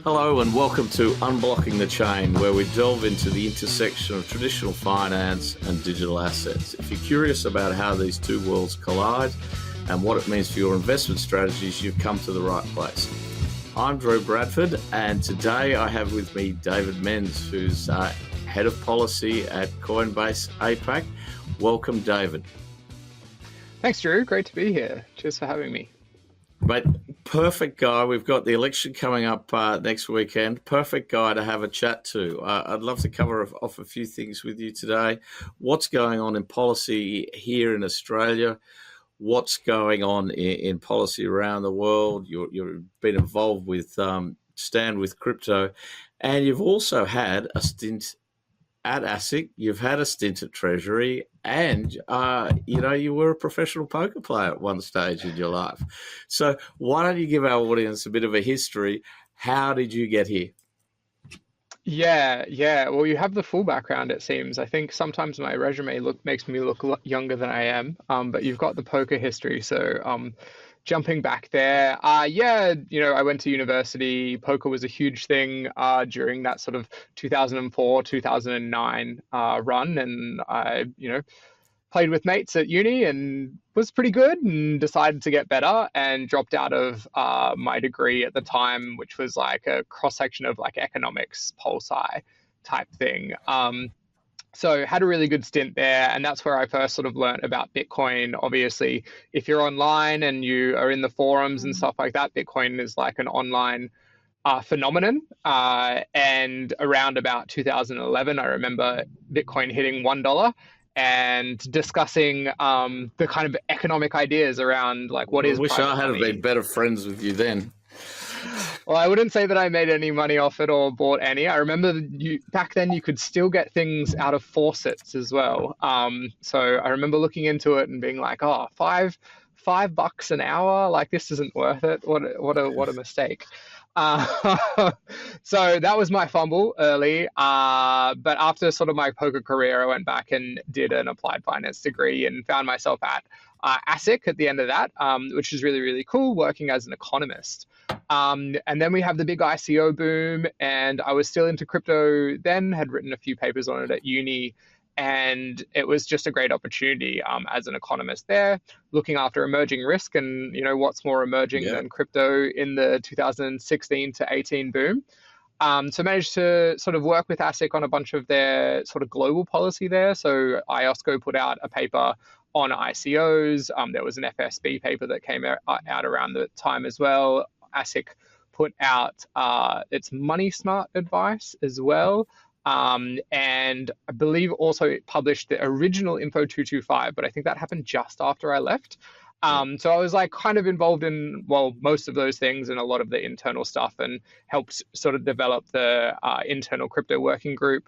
Hello and welcome to Unblocking the Chain, where we delve into the intersection of traditional finance and digital assets. If you're curious about how these two worlds collide and what it means for your investment strategies, you've come to the right place. I'm Drew Bradford, and today I have with me David Menz, who's Head of Policy at Coinbase APAC. Welcome, David. Thanks, Drew. Great to be here. Cheers for having me. Mate, perfect guy. We've got the election coming up next weekend. Perfect guy to have a chat to. I'd love to cover off a few things with you today. What's going on in policy here in Australia? What's going on in policy around the world? You've been involved with Stand With Crypto, and you've also had a stint at ASIC, you've had a stint at Treasury, and you were a professional poker player at one stage in your life. So why don't you give our audience a bit of a history? How did you get here? Yeah. Well, you have the full background, it seems. I think sometimes my resume makes me look younger than I am, but you've got the poker history. So jumping back there, I went to university. Poker was a huge thing during that sort of 2004, 2009 run, and I, played with mates at uni and was pretty good, and decided to get better and dropped out of my degree at the time, which was like a cross section of like economics, pol sci type thing. So had a really good stint there, and that's where I first sort of learned about Bitcoin. Obviously, if you're online and you are in the forums and stuff like that, Bitcoin is like an online phenomenon. And around about 2011, I remember Bitcoin hitting $1 and discussing the kind of economic ideas around like what is. I wish I had been better friends with you then. Well, I wouldn't say that I made any money off it or bought any. I remember back then you could still get things out of faucets as well. So I remember looking into it and being like, oh, $5 an hour, like this isn't worth it. What a mistake. So that was my fumble early. But after sort of my poker career, I went back and did an applied finance degree and found myself at ASIC at the end of that, which is really, really cool, working as an economist. And then we have the big ICO boom, and I was still into crypto then, had written a few papers on it at uni, and it was just a great opportunity as an economist there, looking after emerging risk. And, what's more emerging than crypto in the 2016 to 18 boom. So managed to sort of work with ASIC on a bunch of their sort of global policy there. So IOSCO put out a paper on ICOs. There was an FSB paper that came out around the time as well. ASIC put out its money smart advice as well. And I believe also it published the original Info 225, but I think that happened just after I left. So I was like kind of involved in, most of those things and a lot of the internal stuff, and helped sort of develop the internal crypto working group.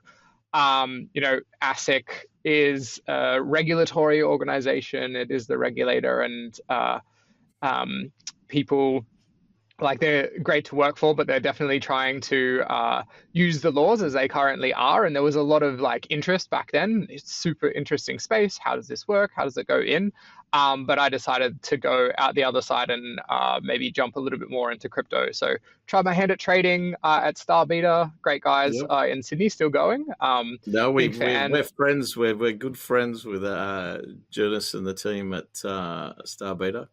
ASIC is a regulatory organization. It is the regulator, and people, like, they're great to work for, but they're definitely trying to use the laws as they currently are. And there was a lot of like interest back then. It's super interesting space. How does this work? How does it go in? But I decided to go out the other side and maybe jump a little bit more into crypto. So tried my hand at trading at Star Beta. Great guys in Sydney, still going. No, we're friends. We're good friends with Jonas and the team at Star Beta.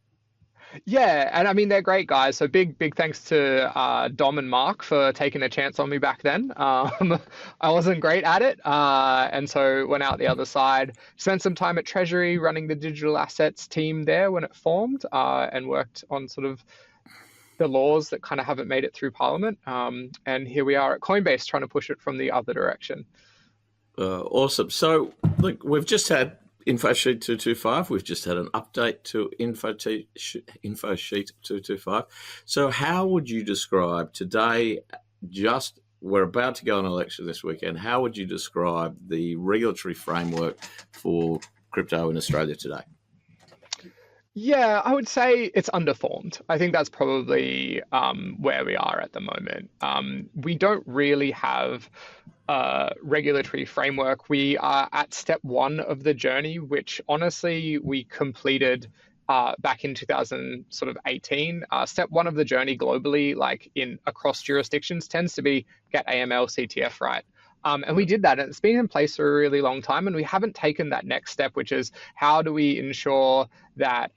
Yeah, and I mean, they're great guys. So big thanks to Dom and Mark for taking a chance on me back then. I wasn't great at it, and so went out the other side. Spent some time at Treasury running the digital assets team there when it formed, and worked on sort of the laws that kind of haven't made it through Parliament. And here we are at Coinbase trying to push it from the other direction. Awesome. So look, we've just had InfoSheet 225. We've just had an update to InfoSheet 225. So how would you describe today, we're about to go on election this weekend, how would you describe the regulatory framework for crypto in Australia today? Yeah, I would say it's underformed. I think that's probably where we are at the moment. We don't really have regulatory framework. We are at step one of the journey, which honestly we completed back in 2018. Step one of the journey globally, like in across jurisdictions, tends to be get AML CTF right. And we did that, and it's been in place for a really long time, and we haven't taken that next step, which is how do we ensure that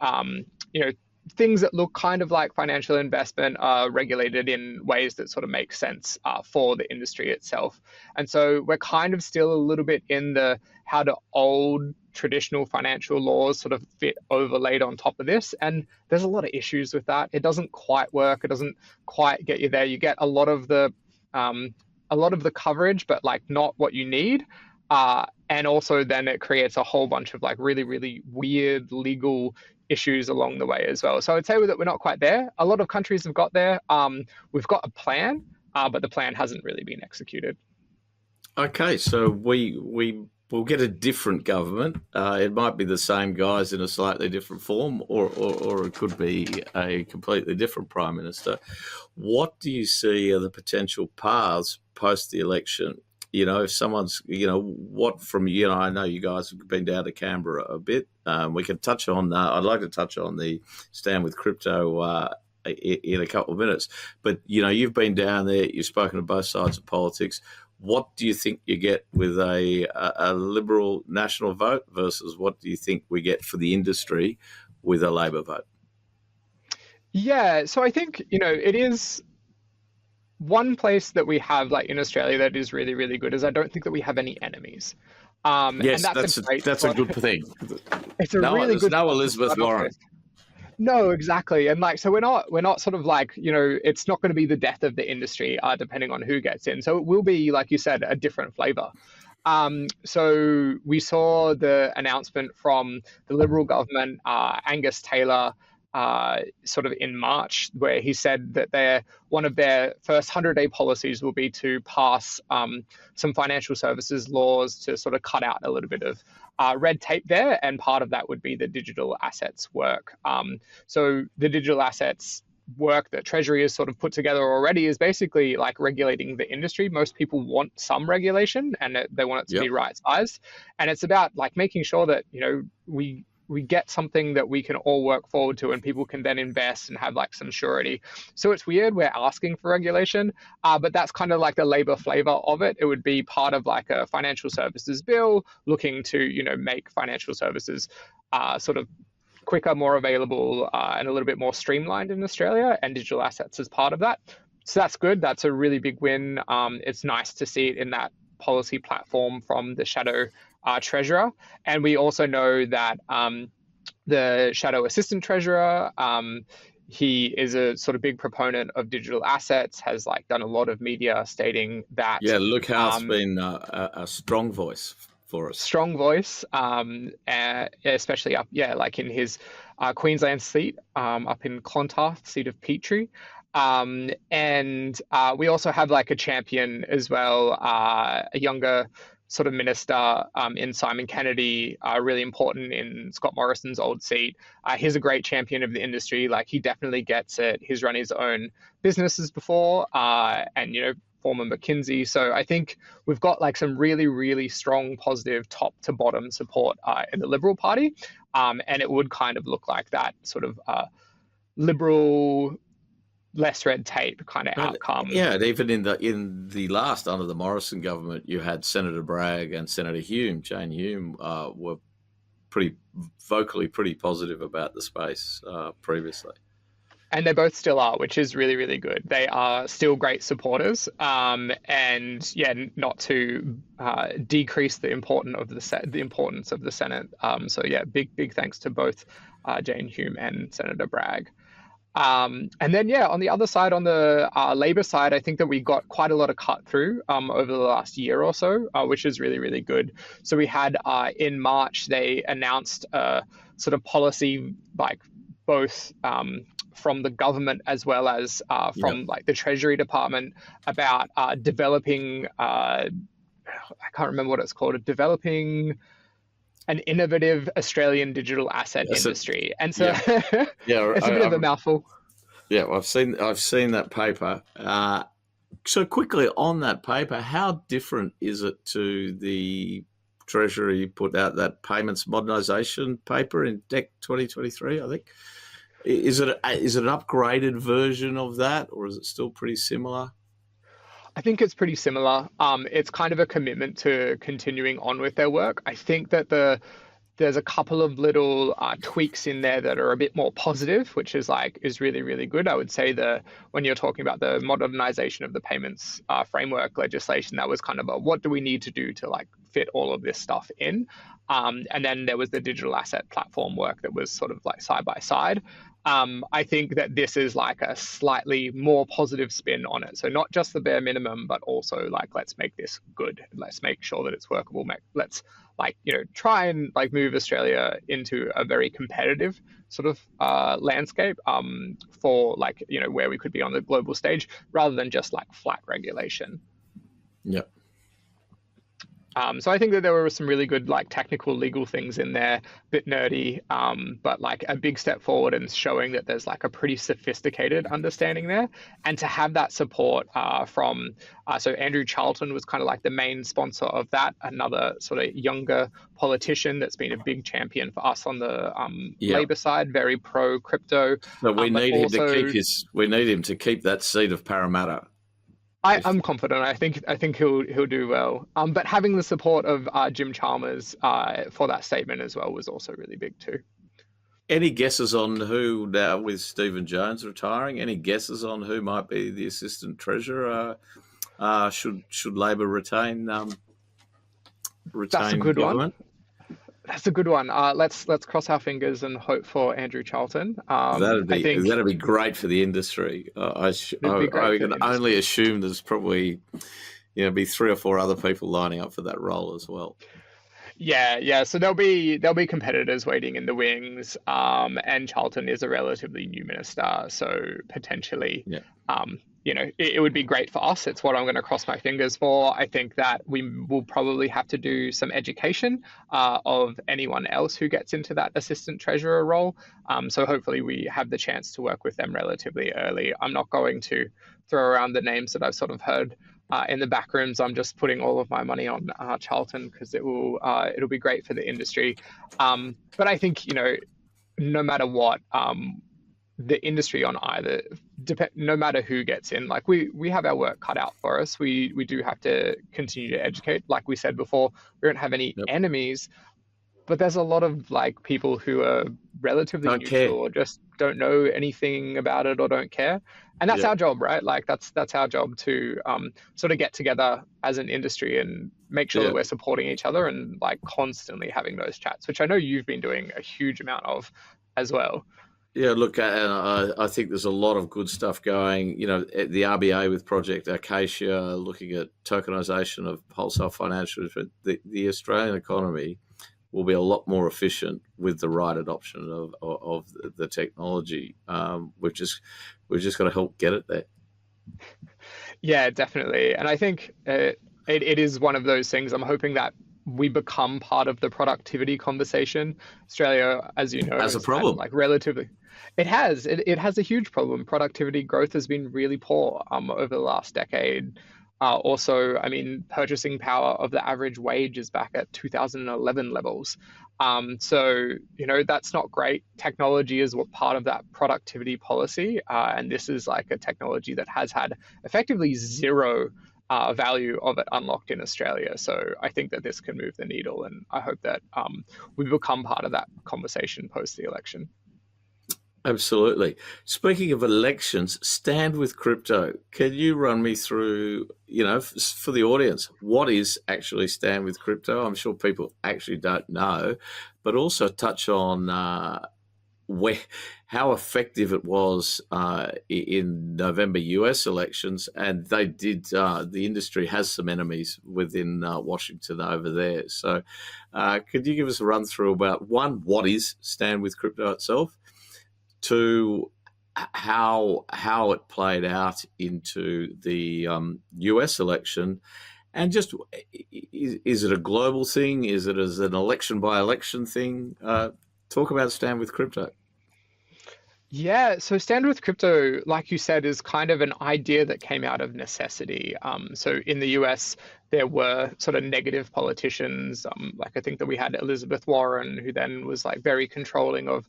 things that look kind of like financial investment are regulated in ways that sort of make sense for the industry itself. And so we're kind of still a little bit in the how do old traditional financial laws sort of fit overlaid on top of this. And there's a lot of issues with that. It doesn't quite work. It doesn't quite get you there. You get a lot of the coverage, but like not what you need. And also then it creates a whole bunch of like really, really weird legal issues along the way as well. So I'd say that we're not quite there. A lot of countries have got there. We've got a plan, but the plan hasn't really been executed. Okay, so we'll get a different government. It might be the same guys in a slightly different form, or it could be a completely different prime minister. What do you see are the potential paths post the election? If someone's, I know you guys have been down to Canberra a bit. We can touch on, I'd like to touch on the Stand With Crypto in a couple of minutes. But, you've been down there, you've spoken to both sides of politics. What do you think you get with a Liberal national vote versus what do you think we get for the industry with a Labor vote? Yeah, so I think, it is one place that we have like in Australia that is really, really good is I don't think that we have any enemies. Yes, and that's a good thing. It's really good. No Elizabeth Warren. No, exactly. And like, so we're not sort of like, it's not going to be the death of the industry, depending on who gets in. So it will be, like you said, a different flavor. So we saw the announcement from the Liberal government, Angus Taylor, sort of in March, where he said that one of their first 100-day policies will be to pass some financial services laws to sort of cut out a little bit of red tape there, and part of that would be the digital assets work. So the digital assets work that Treasury has sort of put together already is basically like regulating the industry. Most people want some regulation, and they want it to be right-sized, and it's about like making sure that we get something that we can all work forward to and people can then invest and have like some surety. So it's weird we're asking for regulation, but that's kind of like the Labor flavor of it. It would be part of like a financial services bill looking to, make financial services sort of quicker, more available, and a little bit more streamlined in Australia, and digital assets as part of that. So that's good. That's a really big win. It's nice to see it in that policy platform from the shadow treasurer. And we also know that the shadow assistant treasurer, he is a sort of big proponent of digital assets, has like done a lot of media stating that. Yeah, Luke Howe's been a strong voice for us. Strong voice, especially up, like in his Queensland seat, up in Clontarf, seat of Petrie. And we also have like a champion as well, a younger sort of minister in Simon Kennedy, really important in Scott Morrison's old seat. He's a great champion of the industry. Like he definitely gets it. He's run his own businesses before, and former McKinsey. So I think we've got like some really, really strong, positive top to bottom support in the Liberal Party, and it would kind of look like that sort of liberal, less red tape kind of outcome. Yeah, and even in the last under the Morrison government, you had Senator Bragg and Senator Hume, Jane Hume, were pretty vocally pretty positive about the space previously. And they both still are, which is really, really good. They are still great supporters, and not to decrease the importance of the Senate. So big thanks to both Jane Hume and Senator Bragg. And then, on the other side, on the Labor side, I think that we got quite a lot of cut through over the last year or so, which is really, really good. So we had in March, they announced a sort of policy, like both from the government as well as from like the Treasury Department about developing, I can't remember what it's called, developing an innovative Australian digital asset industry. And so it's a bit of a mouthful. Yeah, I've seen that paper. So quickly on that paper, how different is it to the Treasury put out that payments modernisation paper in DEC 2023, I think. Is it an upgraded version of that, or is it still pretty similar? I think it's pretty similar. It's kind of a commitment to continuing on with their work. I think that there's a couple of little tweaks in there that are a bit more positive, which is really, really good. I would say when you're talking about the modernization of the payments framework legislation, that was kind of what do we need to do to like fit all of this stuff in? And then there was the digital asset platform work that was sort of like side by side. I think that this is like a slightly more positive spin on it. So not just the bare minimum, but also like, let's make this good. Let's make sure that it's workable. Let's try and like move Australia into a very competitive sort of landscape for like, where we could be on the global stage rather than just like flat regulation. Yep. So I think that there were some really good like technical legal things in there, a bit nerdy, but like a big step forward in showing that there's like a pretty sophisticated understanding there. And to have that support so Andrew Charlton was kind of like the main sponsor of that, another sort of younger politician that's been a big champion for us on the Labor side, very pro crypto. So we need him to keep that seat of Parramatta. I'm confident. I think he'll do well. But having the support of Jim Chalmers for that statement as well was also really big too. Any guesses on who now, with Stephen Jones retiring? Any guesses on who might be the assistant treasurer? Should Labor retain? That's a good government? one. That's a good one. Let's cross our fingers and hope for Andrew Charlton. That'd be great for the industry. I can only assume there's probably be 3 or 4 other people lining up for that role as well. Yeah. So there'll be competitors waiting in the wings. And Charlton is a relatively new minister, so potentially. Yeah. It would be great for us. It's what I'm going to cross my fingers for. I think that we will probably have to do some education of anyone else who gets into that assistant treasurer role. So hopefully we have the chance to work with them relatively early. I'm not going to throw around the names that I've sort of heard in the back rooms. I'm just putting all of my money on Charlton because it'll be great for the industry. But I think, no matter what, the industry on either, no matter who gets in, like we have our work cut out for us. We do have to continue to educate. Like we said before, we don't have any enemies, but there's a lot of like people who are relatively neutral or just don't know anything about it or don't care. And that's our job, right? Like that's our job to sort of get together as an industry and make sure that we're supporting each other and like constantly having those chats, which I know you've been doing a huge amount of as well. Yeah, look, and I think there's a lot of good stuff going. The RBA with Project Acacia, looking at tokenisation of wholesale financials. But the Australian economy will be a lot more efficient with the right adoption of the technology. We've just got to help get it there. Yeah, definitely. And I think it is one of those things. I'm hoping that we become part of the productivity conversation. Australia, as you know, has a problem. Like relatively, it has a huge problem. Productivity growth has been really poor over the last decade. Also, I mean, purchasing power of the average wage is back at 2011 levels. So, that's not great. Technology is what part of that productivity policy. And this is like a technology that has had effectively zero value of it unlocked in Australia. So I think that this can move the needle, and I hope that we become part of that conversation post the election. Absolutely. Speaking of elections, Stand with Crypto. Can you run me through, for the audience, what is actually Stand with Crypto? I'm sure people actually don't know, but also touch on how effective it was in November US elections, and they did. The industry has some enemies within Washington over there. So, could you give us a run through about one, what is Stand with Crypto itself, to how it played out into the US election, and just is it a global thing? Is it as an election by election thing? Talk about Stand with Crypto. Yeah, so Stand with Crypto, like you said, is kind of an idea that came out of necessity. So in the US, there were sort of negative politicians. Like I think that we had Elizabeth Warren, who then was like very controlling of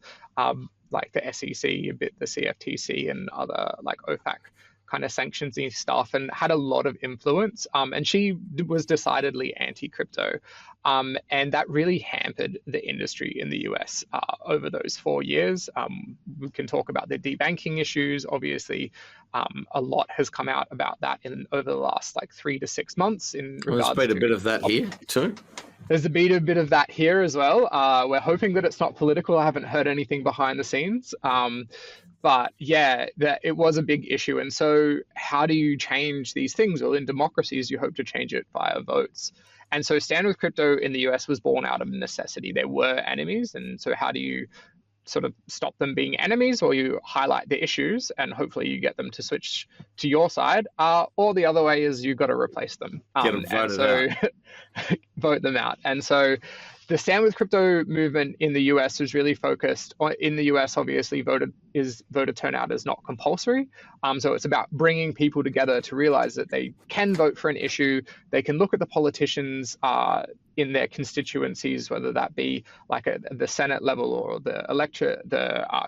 like the SEC, a bit the CFTC, and other like OFAC kind of sanctionsy stuff, and had a lot of influence. And she was decidedly anti-crypto. And that really hampered the industry in the US over those 4 years. We can talk about the debanking issues. Obviously, a lot has come out about that in over the last like 3 to 6 months in Well, there's regards been a bit of to. that here too. There's been a bit of that here as well. We're hoping that it's not political. I haven't heard anything behind the scenes. But yeah, that it was a big issue. And so, how do you change these things? Well, in democracies, you hope to change it via votes. And so, Stand with Crypto in the US was born out of necessity. There were enemies. And so, how do you sort of stop them being enemies, or you highlight the issues and hopefully you get them to switch to your side, or the other way is you've got to replace them. Get them voted out. Vote them out. And so the Stand with Crypto movement in the US was really focused on, in the US, obviously voter turnout is not compulsory. So it's about bringing people together to realize that they can vote for an issue. They can look at the politicians in their constituencies, whether that be like at the Senate level or the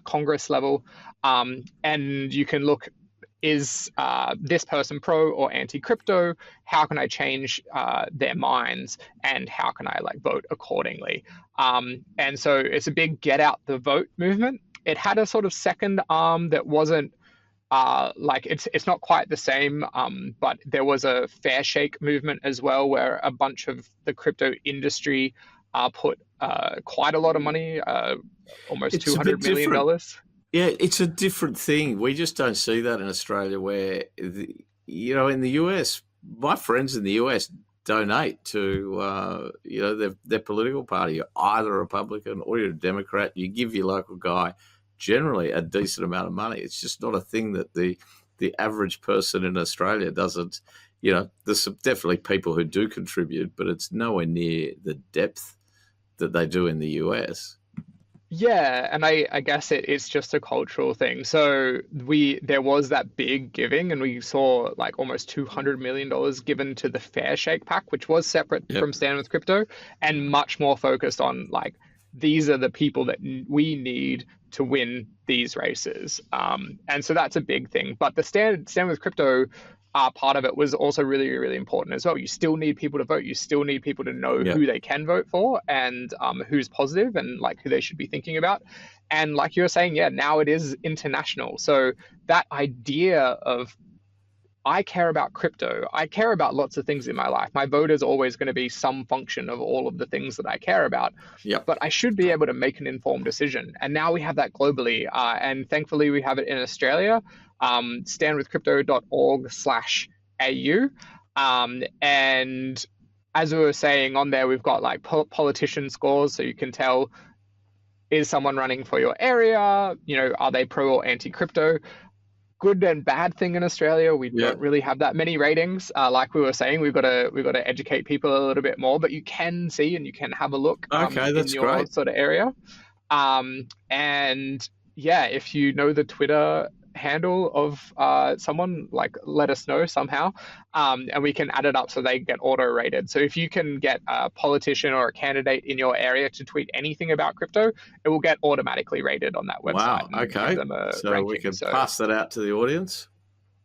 Congress level. And you can look, is this person pro or anti-crypto? How can I change their minds, and how can I like vote accordingly? And so it's a big get out the vote movement. It had a sort of second arm that wasn't like it's not quite the same, but there was a fair shake movement as well, where a bunch of the crypto industry put quite a lot of money, almost $200 million. Yeah, it's a different thing. We just don't see that in Australia, where, in the US, my friends in the US donate to, their political party. You're either a Republican or you're a Democrat. You give your local guy generally a decent amount of money. It's just not a thing that the average person in Australia doesn't. There's definitely people who do contribute, but it's nowhere near the depth that they do in the US. Yeah, and I guess it's just a cultural thing. So there was that big giving, and we saw like almost $200 million given to the Fair Shake PAC, which was separate from Stand with Crypto and much more focused on like, these are the people that we need to win these races. And so that's a big thing. But the Stand with Crypto part of it was also really, really important as well. You still need people to vote. You still need people to know who they can vote for, and who's positive, and like who they should be thinking about. And like you were saying, now it is international. So that idea of, I care about crypto, I care about lots of things in my life. My vote is always going to be some function of all of the things that I care about. But I should be able to make an informed decision. And now we have that globally. And thankfully, we have it in Australia. Standwithcrypto.org/au. And as we were saying on there, we've got like politician scores, so you can tell, is someone running for your area? Are they pro or anti-crypto? Good and bad thing in Australia, we don't really have that many ratings. Like we were saying, we've got to educate people a little bit more, but you can see and you can have a look that's in your great. sort of area. And yeah, if you know the Twitter handle of someone, like, let us know somehow, and we can add it up so they get auto rated. So if you can get a politician or a candidate in your area to tweet anything about crypto, it will get automatically rated on that website. Wow. Okay. So ranking. We can pass that out to the audience.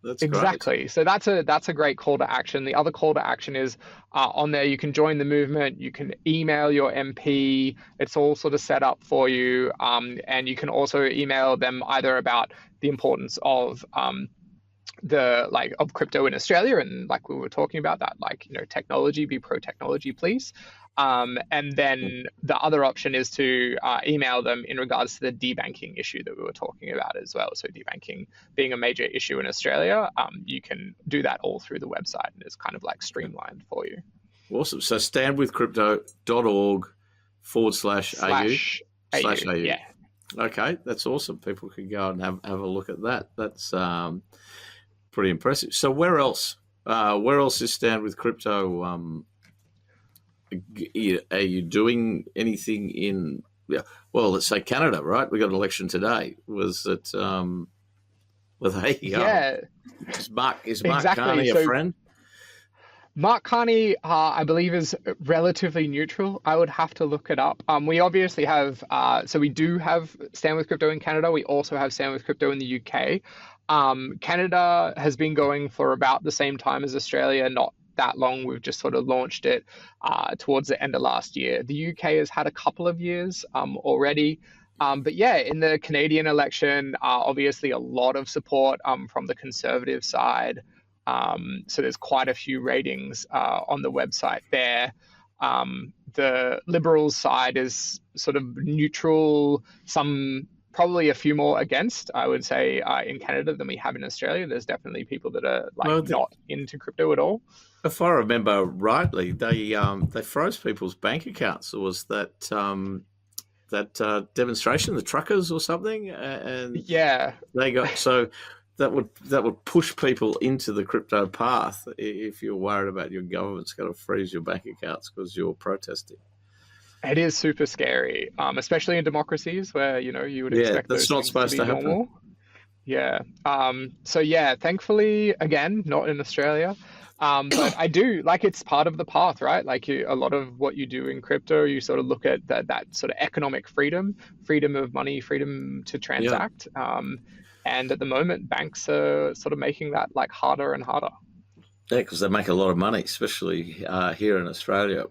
That's exactly great. So that's a great call to action. The other call to action is on there. You can join the movement. You can email your MP. It's all sort of set up for you, and you can also email them either about the importance of of crypto in Australia, and like we were talking about that, technology, be pro technology, please. And then the other option is to email them in regards to the debanking issue that we were talking about as well. So debanking being a major issue in Australia, you can do that all through the website, and it's kind of like streamlined for you. Awesome. So standwithcrypto.org/au/au. Yeah. Okay, that's awesome. People can go and have a look at that. That's pretty impressive. So where else? Where else is Stand with Crypto? Are you doing anything in Yeah. Well, let's say Canada, right? We got an election today. Was it? Well, there you go. Yeah, Is Mark exactly. Carney a So friend? Mark Carney, I believe, is relatively neutral. I would have to look it up. We obviously have, so we do have Stand with Crypto in Canada. We also have Stand with Crypto in the UK. Canada has been going for about the same time as Australia, not that long. We've just sort of launched it towards the end of last year. The UK has had a couple of years already. But yeah, in the Canadian election, obviously a lot of support from the Conservative side. So there's quite a few ratings on the website there. The Liberals side is sort of neutral, some probably a few more against, I would say, in Canada than we have in Australia. There's definitely people that are like Well, not into crypto at all. if I remember rightly, they froze people's bank accounts. There was that demonstration, the truckers or something, and Yeah, they got so that would push people into the crypto path if you're worried about your government's going to freeze your bank accounts because you're protesting. it is super scary, especially in democracies where, you know, you would Yeah, expect that's those not things to supposed be to happen. normal. Yeah. So yeah, thankfully, again, not in Australia. But I do like it's part of the path, right? Like a lot of what you do in crypto, you sort of look at that sort of economic freedom, freedom of money, freedom to Yeah, transact. And at the moment, banks are sort of making that like harder and harder. yeah, because they make a lot of money, especially here in Australia.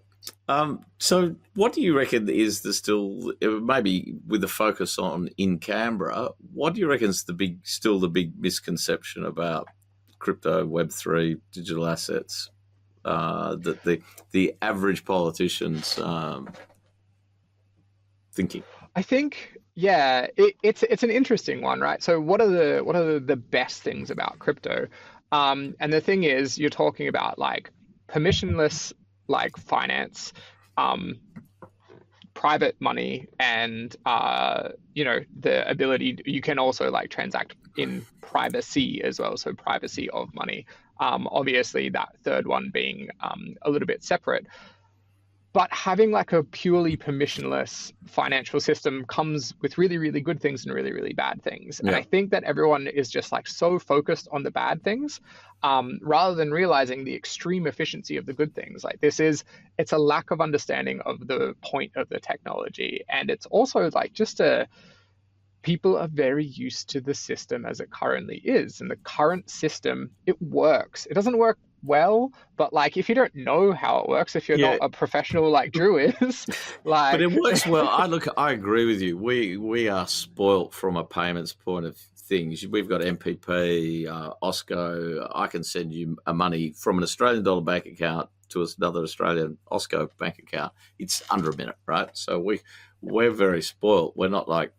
So, what do you reckon is the still maybe with the focus on in Canberra? What do you reckon is the big misconception about crypto, Web3, digital assets that the average politician's thinking? I think, yeah, it's an interesting one, right? So what are the best things about crypto? And the thing is, you're talking about like permissionless like finance, um, private money, and you know, the ability you can also like transact in privacy as well. So privacy of money. Obviously, that third one being a little bit separate, but having like a purely permissionless financial system comes with really, really good things and really, really bad things. And Yeah. I think that everyone is just like so focused on the bad things, rather than realizing the extreme efficiency of the good things. Like it's a lack of understanding of the point of the technology. And it's also like people are very used to the system as it currently is. And the current system, it works. It doesn't work well, but like if you don't know how it works, if you're Yeah, not a professional like Drew is, but it like works well. I agree with you. We are spoilt from a payments point of things. We've got MPP, OSCO. I can send you a money from an Australian dollar bank account to another Australian OSCO bank account. It's under a minute, right? So we're very spoilt. We're not like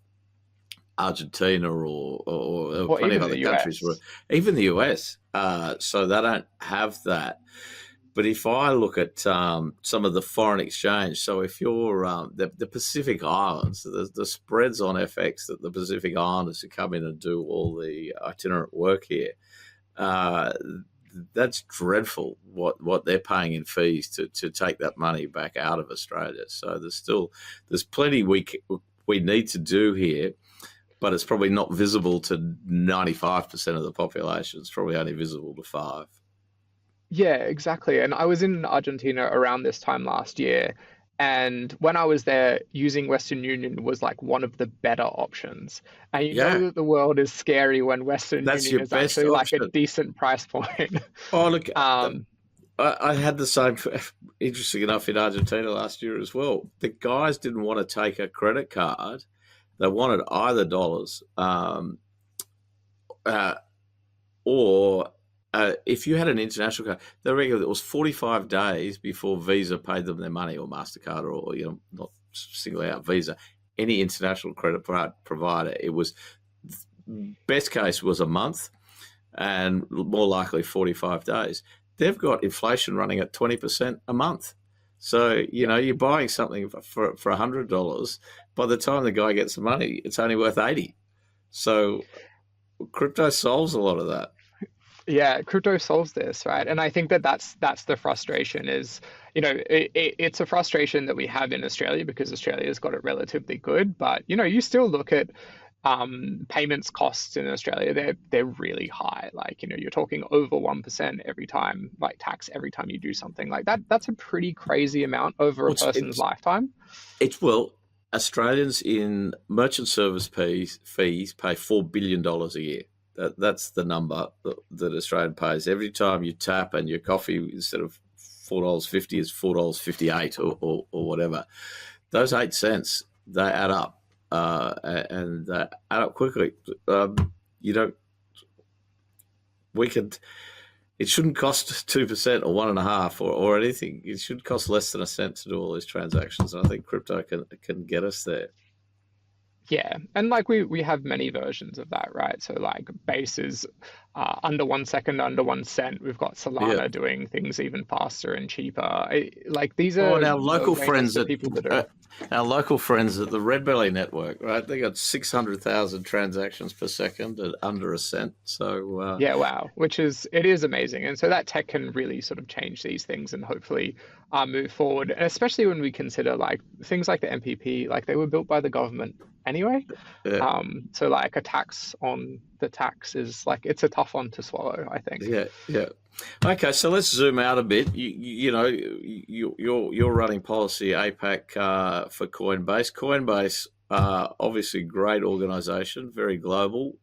Argentina or or plenty of even other the countries, US. even the US. So they don't have that. But if I look at some of the foreign exchange, so if you're the Pacific Islands, the spreads on FX that the Pacific Islanders who come in and do all the itinerant work here, uh, that's dreadful what they're paying in fees to take that money back out of Australia. So there's plenty we need to do here, but it's probably not visible to 95% of the population. It's probably only visible to 5. Yeah, exactly. And I was in Argentina around this time last year. And when I was there, using Western Union was like one of the better options. And you know Yeah, that the world is scary when Western that's Union your is best actually like a option. decent price point. Oh, look, Um, I had the same, interesting enough, in Argentina last year as well. The guys didn't want to take a credit card. They wanted either dollars uh, or if you had an international card, the regular, it was 45 days before Visa paid them their money, or MasterCard, or, not singling out Visa, any international credit provider. It was, best case was a month, and more likely 45 days. They've got inflation running at 20% a month. So, you're buying something for $100. By the time the guy gets the money, it's only worth 80. So crypto solves a lot of that. yeah, crypto solves this, right? And I think that that's the frustration is it's a frustration that we have in Australia because Australia's got it relatively good. But, you still look at payments costs in Australia, they're really high. Like, you're talking over 1% every time, like tax every time you do something like that. That's a pretty crazy amount over a person's lifetime. Well, Australians in merchant service fees pay $4 billion a year. That's the number that Australia pays. Every time you tap and your coffee, instead of $4.50, is $4.58 or whatever. Those 8 cents, they add up, and they add up quickly. It shouldn't cost 2% or 1.5% or anything. It should cost less than a cent to do all these transactions. And I think crypto can get us there. Yeah, and like we have many versions of that, right? So like base is under 1 second, under 1 cent. We've got Solana doing things even faster and cheaper. Like these are and our local friends at people that are our local friends at the Red Belly Network, right? They got 600,000 transactions per second at under a cent. So yeah, wow, it is amazing, and so that tech can really sort of change these things and hopefully move forward. And especially when we consider like things like the MPP, like they were built by the government anyway. Yeah. So like a tax on the tax is like, it's a tough one to swallow, I think. Yeah. Okay, so let's zoom out a bit. You're running policy APAC for Coinbase. Coinbase, obviously, great organisation, very global.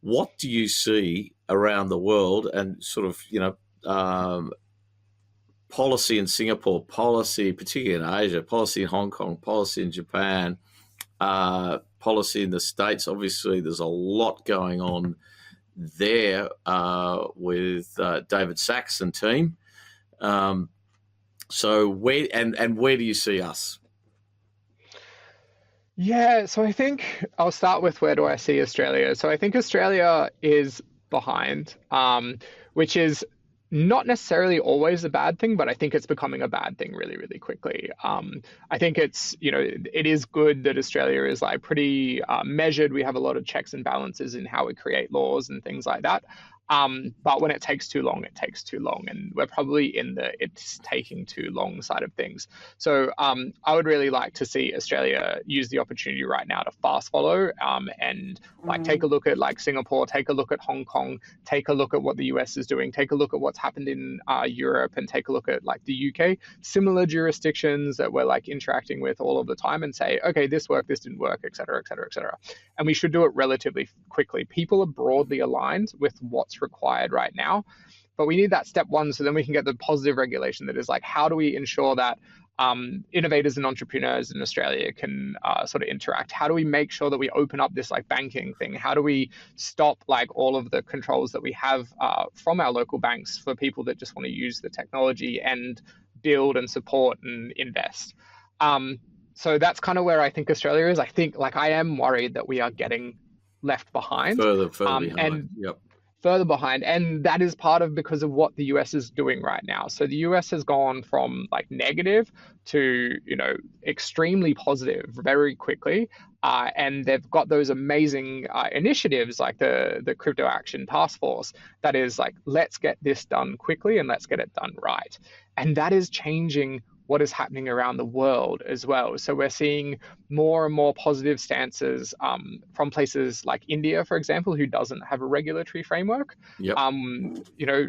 What do you see around the world, and sort of policy in Singapore, policy particularly in Asia, policy in Hong Kong, policy in Japan, policy in the States? Obviously, there's a lot going on there with David Sachs and team. So where do you see us? Yeah, so I think I'll start with where do I see Australia. So I think Australia is behind, which is not necessarily always a bad thing, but I think it's becoming a bad thing really, really quickly. I think it is good that Australia is like pretty measured. We have a lot of checks and balances in how we create laws and things like that. But when it takes too long, it takes too long. And we're probably in the it's taking too long side of things. So I would really like to see Australia use the opportunity right now to fast follow and like take a look at like Singapore, take a look at Hong Kong, take a look at what the US is doing, take a look at what's happened in Europe, and take a look at like the UK, similar jurisdictions that we're like interacting with all of the time, and say, okay, this worked, this didn't work, et cetera, et cetera, et cetera. And we should do it relatively quickly. People are broadly aligned with what's required right now, but we need that step one, so then we can get the positive regulation that is like, how do we ensure that innovators and entrepreneurs in Australia can sort of interact? How do we make sure that we open up this like banking thing? How do we stop like all of the controls that we have from our local banks for people that just want to use the technology and build and support and invest? So that's kind of where I think Australia is. I think like I am worried that we are getting left behind. Further behind. And yep. Further behind. And that is part of because of what the US is doing right now. So the US has gone from like negative to, extremely positive very quickly. And they've got those amazing initiatives like the Crypto Action Task Force that is like, let's get this done quickly and let's get it done right. And that is changing what is happening around the world as well. So we're seeing more and more positive stances from places like India, for example, who doesn't have a regulatory framework. Yep.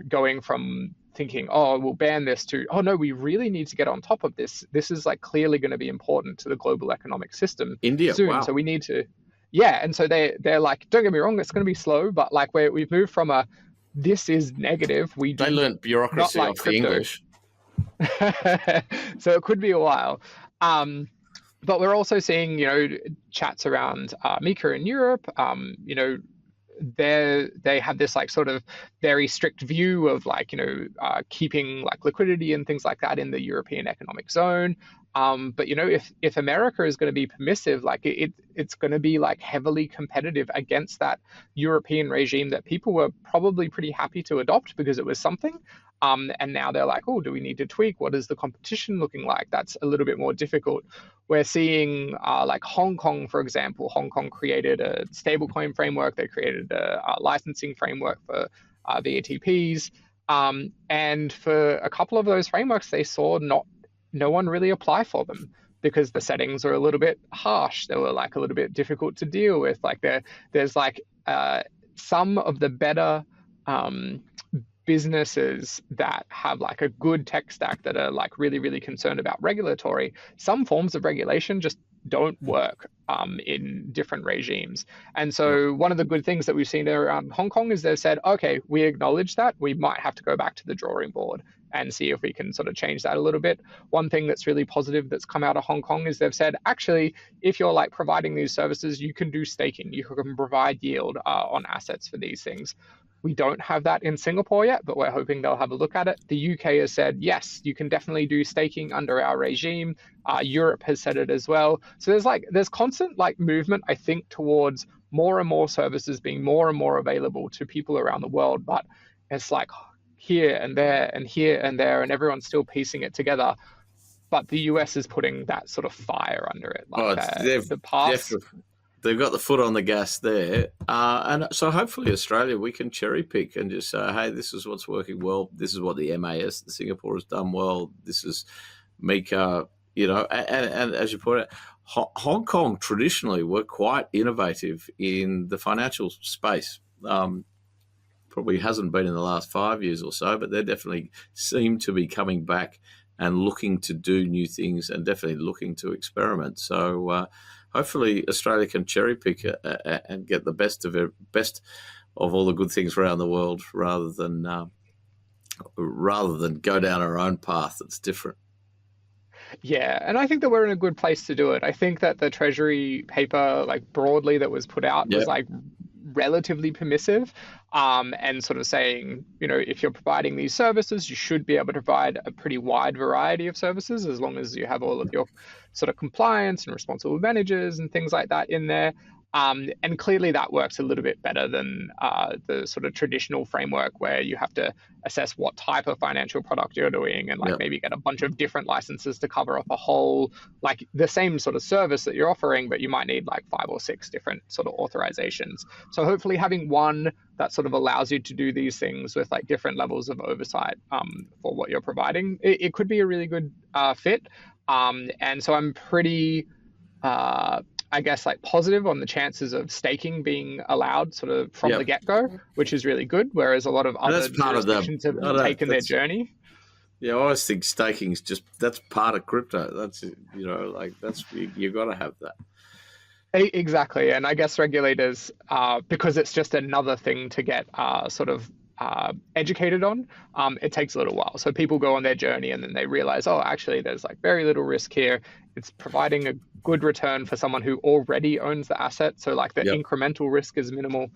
Going from thinking, oh, we'll ban this to, oh no, we really need to get on top of this. This is like clearly going to be important to the global economic system India, soon. wow. So we need to, yeah. And so they're like, don't get me wrong, it's going to be slow, but like we've moved from this is negative. They learned bureaucracy off the English. So it could be a while. But we're also seeing, chats around Mika in Europe. They have this like sort of very strict view of like, keeping like liquidity and things like that in the European economic zone. But if America is going to be permissive, like it's going to be like heavily competitive against that European regime that people were probably pretty happy to adopt because it was something. And now they're like, oh, do we need to tweak? What is the competition looking like? That's a little bit more difficult. We're seeing like Hong Kong, for example. Hong Kong created a stablecoin framework. They created a licensing framework for VATPs. And for a couple of those frameworks, they saw no one really apply for them because the settings are a little bit harsh. They were like a little bit difficult to deal with. Like there's like some of the better businesses that have like a good tech stack that are like really, really concerned about regulatory. Some forms of regulation just don't work in different regimes. And so one of the good things that we've seen around Hong Kong is they've said, okay, we acknowledge that. We might have to go back to the drawing board and see if we can sort of change that a little bit. One thing that's really positive that's come out of Hong Kong is they've said, actually, if you're like providing these services, you can do staking. You can provide yield on assets for these things. We don't have that in Singapore yet, but we're hoping they'll have a look at it. The UK has said, yes, you can definitely do staking under our regime. Europe has said it as well. So there's constant like movement, I think, towards more and more services being more and more available to people around the world. But it's like here and there and here and there, and everyone's still piecing it together. But the US is putting that sort of fire under it. Like they've got the foot on the gas there. And so hopefully Australia, we can cherry pick and just say, hey, this is what's working well. This is what the MAS, the Singapore has done well. This is MiCA, and as you point out, Hong Kong traditionally were quite innovative in the financial space. Probably hasn't been in the last 5 years or so, but they definitely seem to be coming back and looking to do new things and definitely looking to experiment. So hopefully Australia can cherry pick and get the best of all the good things around the world, rather than go down our own path that's different. Yeah, and I think that we're in a good place to do it. I think that the Treasury paper, like broadly, that was put out was like relatively permissive, and sort of saying, if you're providing these services, you should be able to provide a pretty wide variety of services as long as you have all of your sort of compliance and responsible managers and things like that in there. And clearly that works a little bit better than the sort of traditional framework where you have to assess what type of financial product you're doing and maybe get a bunch of different licenses to cover up a whole, like the same sort of service that you're offering, but you might need like 5 or 6 different sort of authorizations. So hopefully having one that sort of allows you to do these things with like different levels of oversight for what you're providing, it could be a really good fit. And so I'm pretty... I guess like positive on the chances of staking being allowed sort of from the get-go, which is really good, whereas a lot of other jurisdictions have taken their journey. Yeah, I always think staking is that's part of crypto. That's, you got to have that. Exactly. And I guess regulators, because it's just another thing to get educated on, it takes a little while. So people go on their journey and then they realize, oh, actually there's like very little risk here. It's providing a good return for someone who already owns the asset. So like the incremental risk is minimal.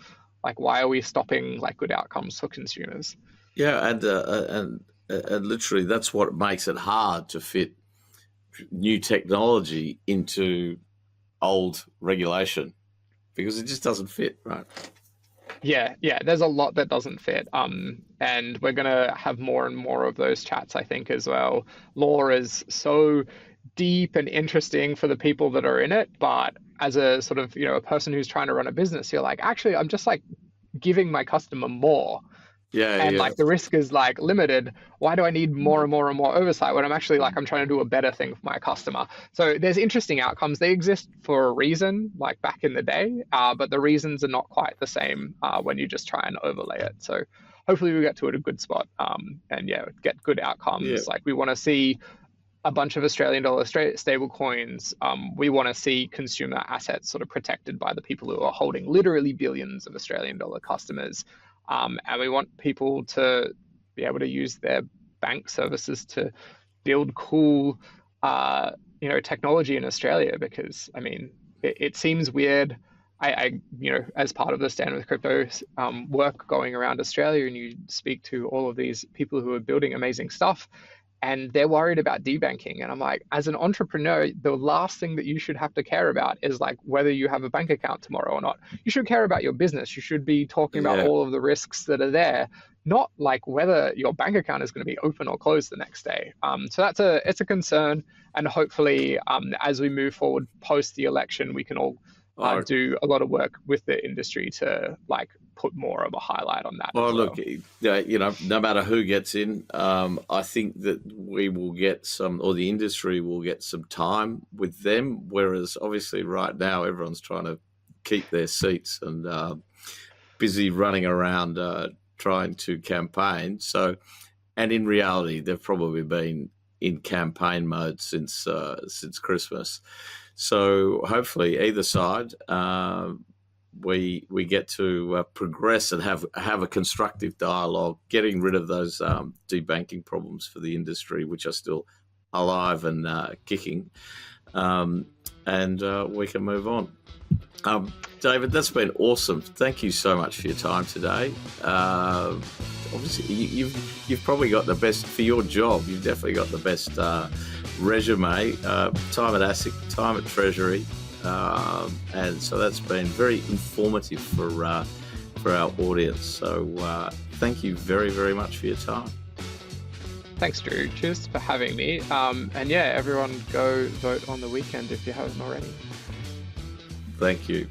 Like, why are we stopping like good outcomes for consumers? Yeah, and literally that's what makes it hard to fit new technology into old regulation, because it just doesn't fit, right? Yeah, there's a lot that doesn't fit. And we're going to have more and more of those chats, I think, as well. Law is so deep and interesting for the people that are in it, but as a sort of, a person who's trying to run a business, you're like, actually, I'm just like giving my customer more. And like the risk is like limited. Why do I need more and more and more oversight when I'm actually like, I'm trying to do a better thing for my customer? So there's interesting outcomes. They exist for a reason, like back in the day, but the reasons are not quite the same when you just try and overlay it. So hopefully we get to it a good spot, and get good outcomes. Yeah. Like we want to see a bunch of Australian dollar stable coins. We want to see consumer assets sort of protected by the people who are holding literally billions of Australian dollar customers. And we want people to be able to use their bank services to build cool, technology in Australia, because, I mean, it seems weird. I as part of the Stand With Crypto work going around Australia, and you speak to all of these people who are building amazing stuff, and they're worried about debanking. And I'm like, as an entrepreneur, the last thing that you should have to care about is like whether you have a bank account tomorrow or not. You should care about your business. You should be talking about all of the risks that are there, not like whether your bank account is going to be open or closed the next day. So it's a concern. And hopefully, as we move forward post the election, we can all do a lot of work with the industry to like put more of a highlight on that. Well, as look, no matter who gets in, I think that we will get some, or the industry will get some time with them. Whereas obviously right now everyone's trying to keep their seats and busy running around trying to campaign. So, and in reality, they've probably been in campaign mode since Christmas. So hopefully either side, we get to progress and have a constructive dialogue, getting rid of those debanking problems for the industry, which are still alive and kicking, and we can move on. David, that's been awesome. Thank you so much for your time today. Obviously, you've probably got the best for your job. You've definitely got the best resume. Time at ASIC, time at Treasury, and so that's been very informative for our audience. So thank you very, very much for your time. Thanks, Drew. Cheers for having me. And yeah, everyone go vote on the weekend if you haven't already. Thank you.